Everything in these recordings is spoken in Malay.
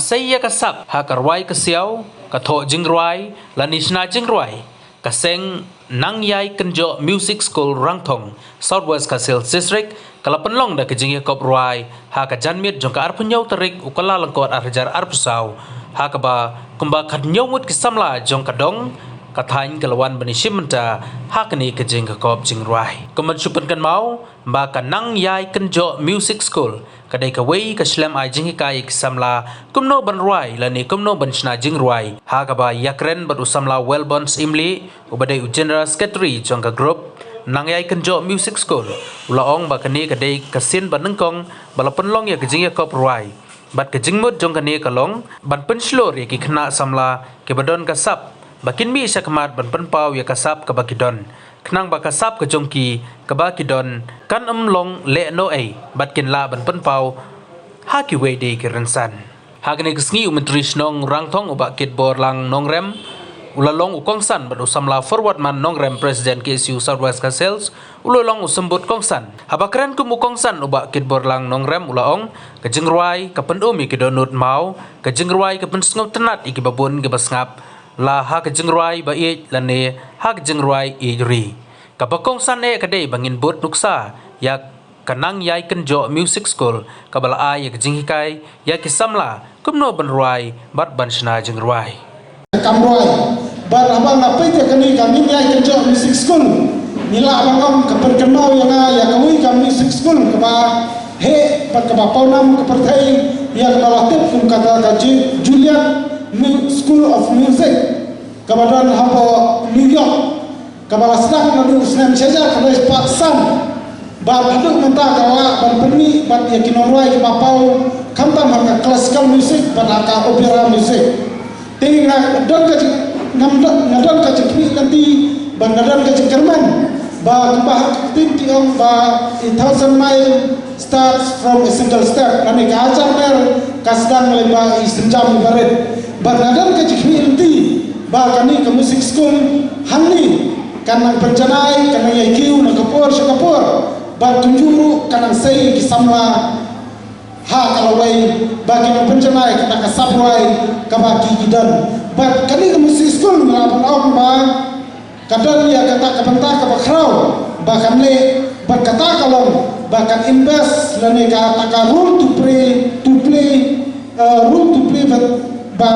saya kasap hakarwai kesiau katho jingruai lanishna jingruai kaseng nang yai kenjo music school rangthong southwest kasel district kalapenlong da kejing yakop ruai ha ka janmit jong ka arpunyau terik ukala langkot arjar arpusau ha ka ba kumba kadnyawut kisamla jong kadong kathain kalawan benishim menta ha kani kejing yakop jingruai kumat supan kan mau ba ka nang yai kenjo music school kadai kawai ka slam ai jing kai kisamla kumno ban ruai lani kumno ban shna jing ruai ha ka ba yakren bat usamla wellbons imli ubadai general secretary jong ka group nang yai kenjo music school ulaong ba kani kadai kasin ban nengkong balapenlong ya kejing yakop ruai bat kejing mut jong kani kalong ban penslor ya ki khna samla ke badon kasap bakin mi sakmat ban penpau ya kasap ka bakidon knang ba kasap ka jongki ka bakidon kan long le no ai bat kin la ban penpau ha ki we de ki ransan ha kani kisngi menteri snong rangthong uba kit bor lang nongrem ulalong ukongsan bat usamla forward man nongrem president KSU Southwest Kasels ulalong usembut kongsan habakran kum ukongsan uba kit bor lang nongrem ulaong ka jingruai ka pendumi ki donut mau ka jingruai ka pensngop tenat iki babun ke basngap la ha ka jingruai ba i lane ha ka jingruai i ri kapakong san e kadai bangin bot nuksa yak kanang yai kenjo music school kabala ai yak jinghikai yak kisamla kumno banruai bat banshna jingruai kamruai bar abang ngapai te kani kami yai kenjo music school nila abangom kaperkenau yang ya kawi kami music school kaba he pat kaba paunam kaperthai yang kalatip kum kata kaji Juliet School of Music kabadan hapo New York kabala sedang nadu senam saja kalau paksan bar haduk mentah kawa bar perni bar yakinorwai ke bapau kamtam hanga classical music bar aka opera music tinggal don ka ngadon ka cekni nanti bar ngadon ka cekerman ba kembah tim tiong ba 1000 mile starts from a single step nani ka ajar mer kasdang leba isenjam baret bar ngadon ka cekni nanti ba kani ke music school hanni kanang penjanai kanang yakiu na kapur sakapur ba tunjuru kanang sei kisamla ha kalawai bagi na penjanai kana kasapwai kabaki gidan ba kani ke music school na pang ba kadal ya kata kabanta kabakrau ba kanle ba kata kalong ba kan invest lane ka taka rule to play ba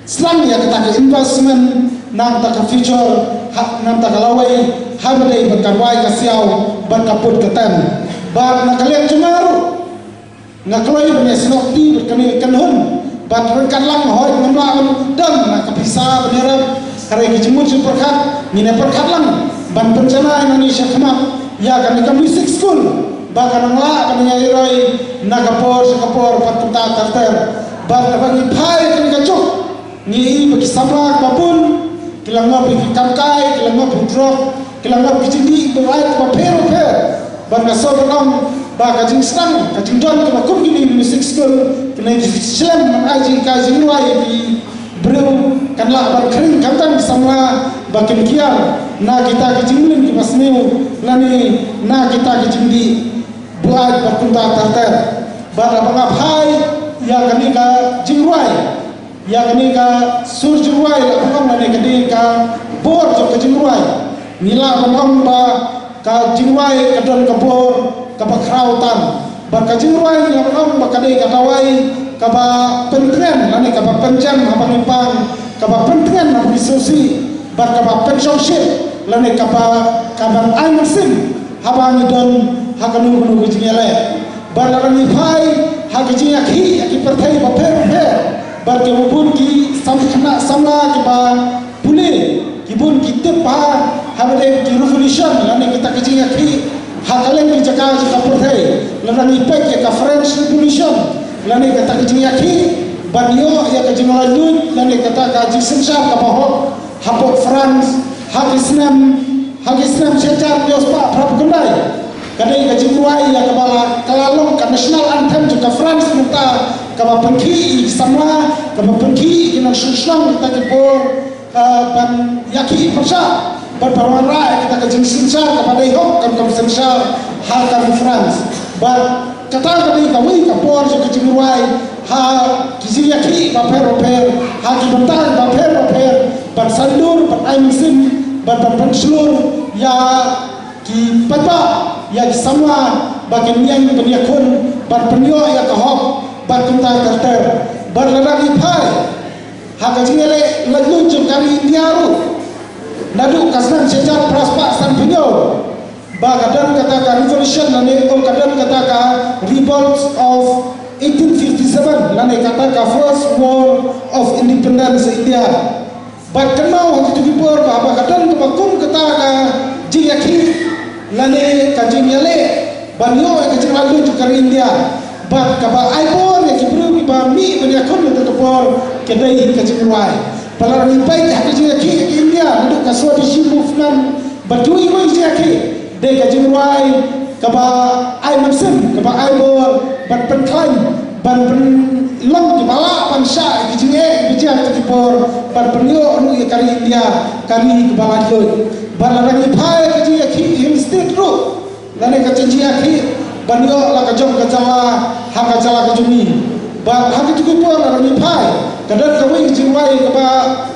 slang ya kata investment nang tak future nang tak lawai habdai berkarwai kasiau berkaput ketan bar nak kalian cumaru ngakloi punya sinokti berkani kanhun bat rengkan lang hoi ngamla dan nak kapisa benerap kare kijemut superkat ngine perkat lang ban bencana Indonesia kemak ya kan ke music school bahkan ngla kan nyai nagapor sakapor patuta karter bar bagi pai kan kacuk ni bagi samrak apapun kilang ngap kamkai kilang ngap drop kilang ngap kicindi berait paper ban ngaso banong ba kajing stang kajing don ke makum gini music school kena slam aji kajing ruai di bro kanlah bar kering kamtan samla bakin kiar na kita kajing lin ki pasneu lani na kita kajing di buat berkunta tarter bar abang hai ya kani ka jingruai ya kani ka surjuruai la bangong lani kani ka bor jo kajingruai nila bangong ba ka jingruai kadon ka bor ka bakrautan ba ka jingruai nila bangong ba kadai ka tawai ka ba pentren lani ka ba penjam habang impang ka ba pentren na bisosi ba ka ba pensionship lani ka ba ai mesin habang idon hakanu kunu kujingele ba lani pai hakijing aki perthai ba per bar ke bun ki samkhna samla ke ba pule ki bun ki tepa habade ki revolution lani kita kejing akhi hakalen ki jaka jaka perthai lani pek ya ka french revolution lani kita kejing akhi banyo ya kejing lalut lani kita ka jisem sha ka bahok hapok france hagisnam sejar bios pa prap kendai kadai kejing ruai ya kebala kalalong ka national anthem juga france minta kaba pengki samla kaba pengki ina suslang kita kebor ban yaki persa berparawara kita kejing sinsar kepada ihok kan kam sinsar hal kan France bar kata kali kami kapor so kecingruai ha kiziyaki baper ha kibentang baper ban sandur ban aimsim ban penslur ya ki papa ya ki sama bagian yang penyakun ban penyo ya kahok ban kunta karter ban ladang ipai ha kajingele lalu jengkari Indiaru nadu kasnan sejar praspa san penyo bagadan kata revolution lane kadang kata revolt of 1857 lane kata first war of independence India but kenau itu dipur bahwa kadang kebakum kata jiyaki lane kajingale banyo kajing lalu juga India but kaba aibon yang kibru kiba mi menyakun itu kepor kedai kajing ruai palarang ipai kajing India nadu kaswa di movement berdui mo jiyaki de kajing ruai kaba ai mamsim kaba ai bor ban penklaim ban long di bala pansha kajing bijak tikipor ban penyo anu kari India kari kaba loi balarang ipai kajing hill state ru lane kajing aki banyo la kajong kajawa ha kajala kajumi ba ha tikipor larang ipai kadang kawai kajing ruai kaba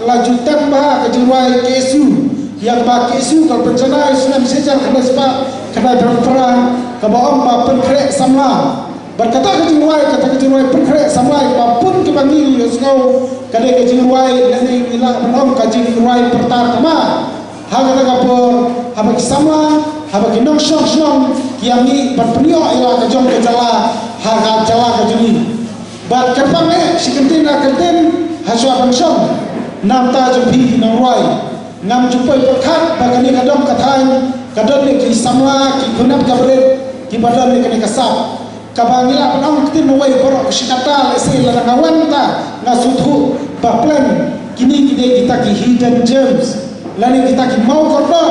lajutan ba kajing ruai KSU yang bagi isu kalau bencana Islam sejarah kena sebab kena berperang kebawa maupun kerek sama berkata kejiwai perkerek sama apapun kebangi Yusuf kadang kejiwai nanti ilah menolong kejiwai pertama hal kata kapur habis sama habis nong shong kiami berpenio ilah kejong kejala hal kejala kejuni bat kerpang si kentin haswa bangshong nam ta jumpi nong roi ngam jupai perkat bagani kadang katain kadang ni ki samwa ki kunap kabret ki badan ni kene kasap kabangila penong kitin nawai borok sikata lesi la ngawan ta ngasuthu ba plan kini kita ki hidden gems lani kita ki mau korban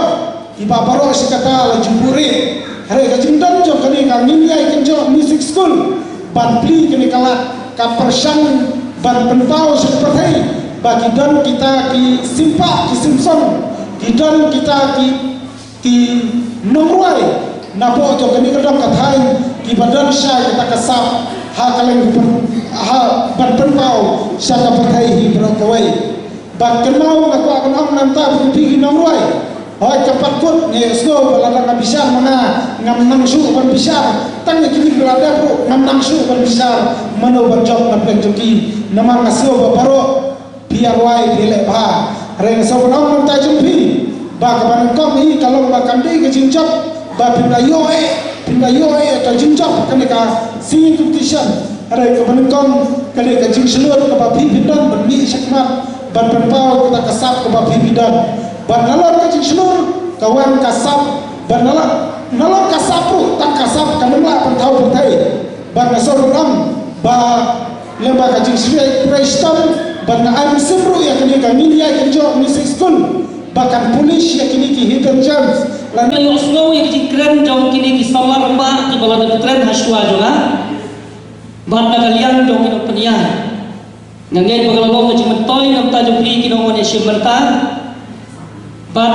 ki ba borok sikata la juburi hare ka jindon jo kani ka ninya ikenjo music school ban pli kene kalat ka persang ban pentau seperti bagi dan kita ki simpak ki simson ki dan kita ki nongruai napo to kami kadang katai ki badan syai kita kasap ha kaleng ha ban penpau syaka patai hi berokawai bak kenau aku akan nam ta pi nongruai hoi cepat kut ne sgo balada ngabisar mana ngam nangsu ban bisar tang kini belada pro ngam nangsu ban bisar mano berjok na penjoki nama ngasio baparo piarwai dilek ba reng sobrang montai jumpi ba kaban kom hi kalau ba kande ke jinjap ba pinda yoe atau jinjap kan ka singing competition reng kaban kom kale ke jing selur ke ba pindan bermi sakmat ban penpau kita kasap ke ba pindan ban nalor ke jing selur kawan kasap ban nalor kasapu tak kasap kanela pentau pentai ban sobrang ba lembaga jing selur preston bana am simru ya kini kami ya kerja music school bahkan polis ya kini ki hidden gems lan yo snow ya keren jong kini ki samar ba ki bala da keren haswa juga banda kalian jong ino penian ngangai bagalo ko jimetoy nam ta jong ki no ne shimerta bat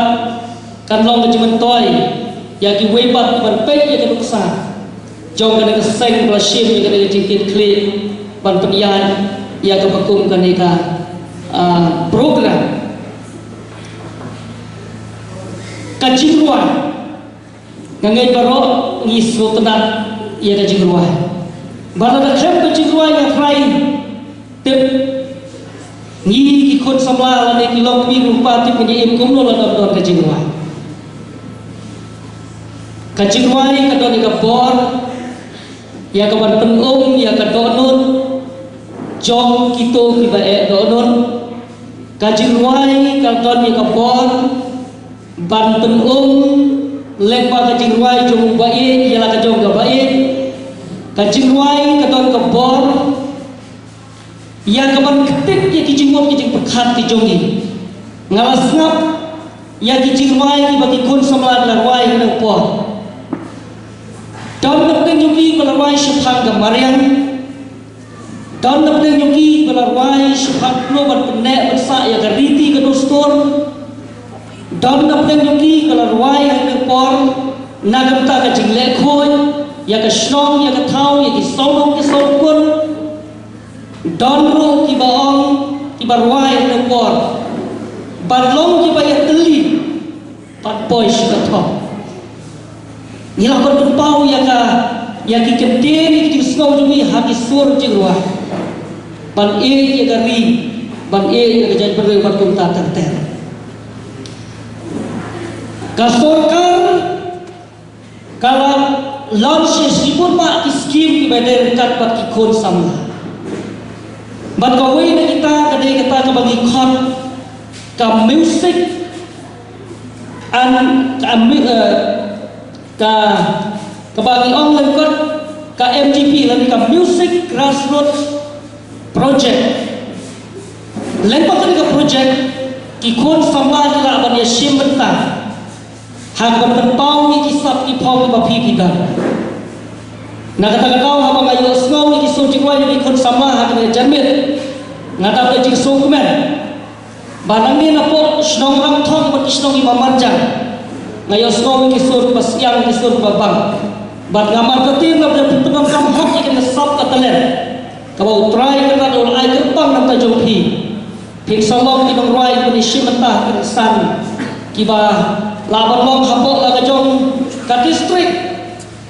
kan long ko jimetoy ya ki webat berpek ya kenuksa jong kana keseng plasim ya kana jikit klik ban penian ia kebakum kaneka program kajingruan ngangai baro ngisu tenat ia kajingruan bala da khem kajingruan ya frai tip ngi ki khot samla la ne kilom pi rupa ti punya im kumno la don kajingruan kadon ka bor ya kaban penum ya kadonun jong kito kiba donon kajingruai kalton ni kapon banten lepa kajingruai jong bae yala kajong ga bae kajingruai katon kapon ya kaban ketik ya kijingwon kijing perkhat ki jongi ngalas ngap ya kijingruai ki bagi kun samla larwai nang pon don nepeng yogi larwai syuphang ga mariang dan napeng yogi belarwai syuhat no ban penek bersa ya gariti ke dostor dan napeng yogi belarwai ang por nagam ta ka jingle khoi ya ka shnong ya ka thau ya ki song ki song kun don ru ki baong ki barwai na por balong ki ba ya teli pat boy shi ka tho ni la kon tu pau ya ki kete ni ki snow jumi ha ki sur ji ruah ban e ya ka ri ban e ya ka jai berwe ban kum ta ter ka sorkar kalau launch sipur mak ki skim ki badai dekat pat ki khon samla ban ka wei na kita kadai kata ka bagi khon ka music ka bagi online kot ka MGP lan ka music grassroots project lempa ka project ki khon samla la ban ya shimbata hak ban pau ni kisap ki pau ba phi ki dan na kata kau ha ba yo snow ni so ji wai ni khon sama hak ni janmit ngata ba ji so kumen banang ni na po snow ram thong ba snow ni mamanja ngayo snow ni so pas yang ni so ba bang bat ngamar ka tin na penam kam hak ni na sap ka talen ka ba utrai ka na ul ai ka pang na ta jong phi phi salong ki dong roi ni shimata ki san ki ba laban long hapok laga jong ka distrik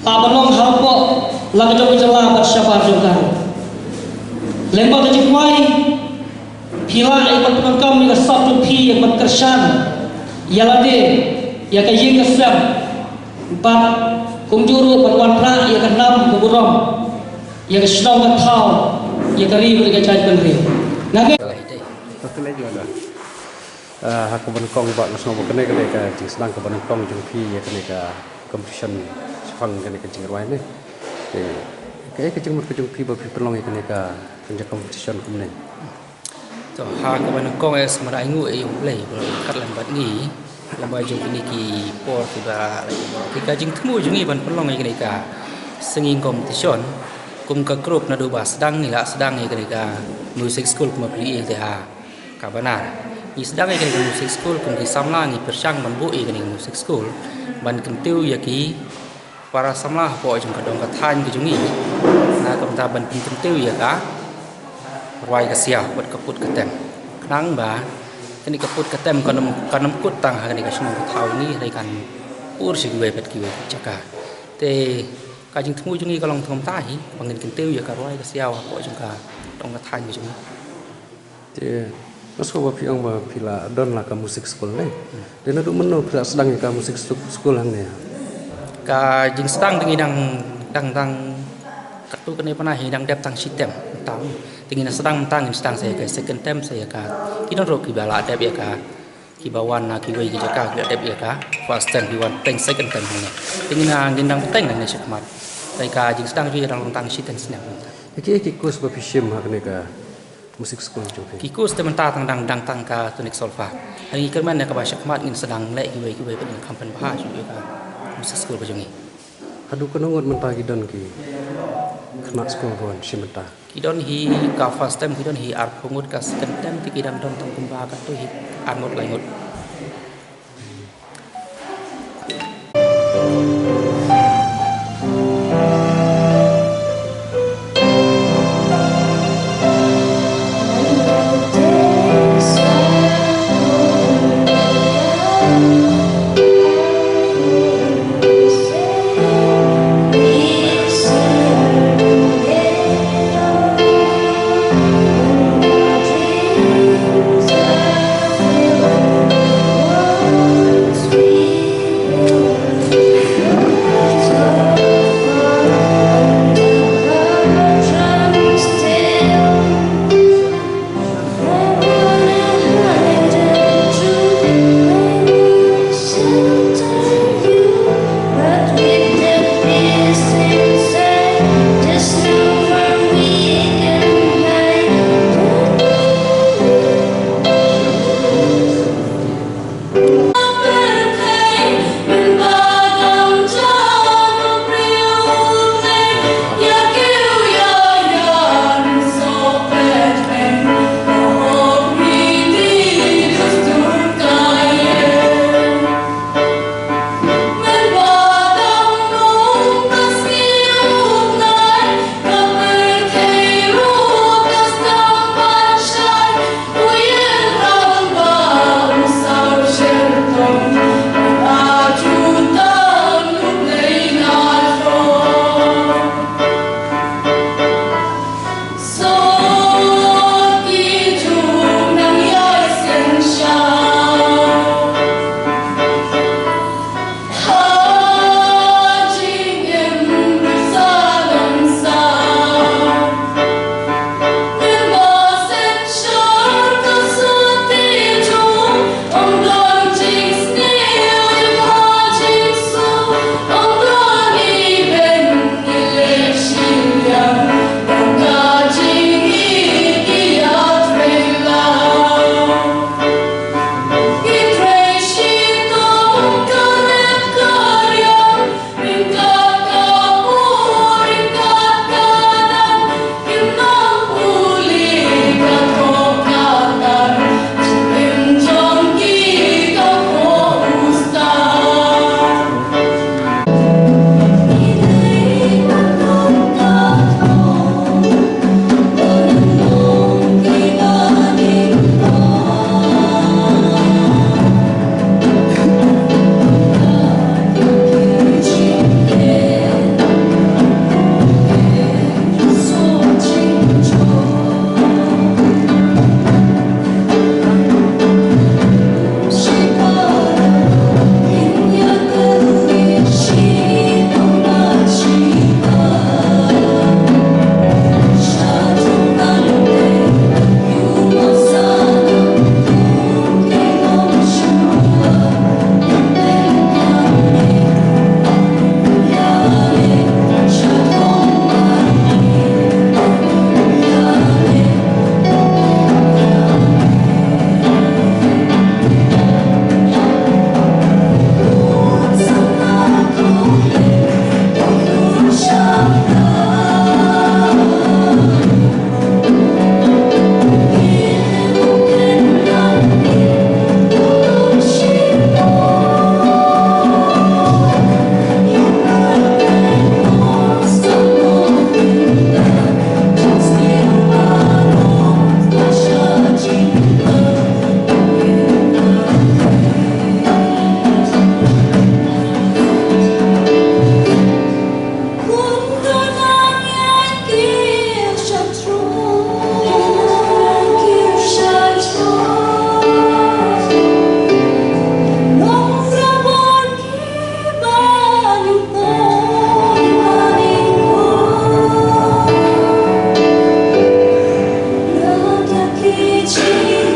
laban long hapok laga jong jela bat syabar jong karo lemba ka jikwai pila ai bat pangkam ni sab jong phi yang bat kersan yalade ya ka yeng kasam bat kumjuru bat wan pra ya ka nam ku burom ya ka shnong ka thau ya ka ri ka jai ban ri nage Betul juga ada. Hak kebenkong buat nasional bukannya ketika jing sedang kebenkong jeng pi ya ketika competition sepang ketika jing ruai ni. Kayak kejeng pi bapi pelong ya ketika ketika competition kemudian. So hak kebenkong es merai ngu yang play kat lambat ni lambat jeng ini ki por tiba ketika jing temu jeng ni ban pelong ya ketika singing competition kum ka group na do ba sedang ni ketika music school kuma pli dia ka benar ni sedang ni ketika music school kum ki samla ni persang ban bu ketika music school ban kentiu ya ki para samla po jeng ka dong ka than ki jungi na kum ta ban kentiu ya ka roi ka sia bat ka put ka tem knang ba kini ka put ka tem kanam kut tang ha ni ka shnu ka thau ni rai kan pur si we pet ki we chaka te ka jing thmu jungi ka long thom ta hi bangin kentiu ya ka roi ka sia po jeng ka dong ka than ki jungi Terus kau bapi ang pila don lah ke musik school ni. Dia nak menu pila sedang ke musik school ni. Ka jing sedang dengan dang katu kene panah hidang dep tang sistem tang tingin sedang saya ke second time saya ka kidon ro ki bala dep ya ka ki bawan na ki wei ki jaka ki dep ya ka first time ki wan teng second time ni tingin gendang teng ni sekmat sai ka jing sedang ki dang tang sistem snap Iki kurs bapi shim hak ni ka musik school juga. Kikus tementang tang tang ka tunik solfa. Hari kerman ya ka basyak mat ngin sedang lek ki wei pen kampan bahas juga ka musik school bajongi. Adu kenongot mentagi don ki kena school pun simenta. Kidon hi ka first time kidon hi ar pungut ka second time ti kidang don tong kumba ka tu hi angot langot. 一起。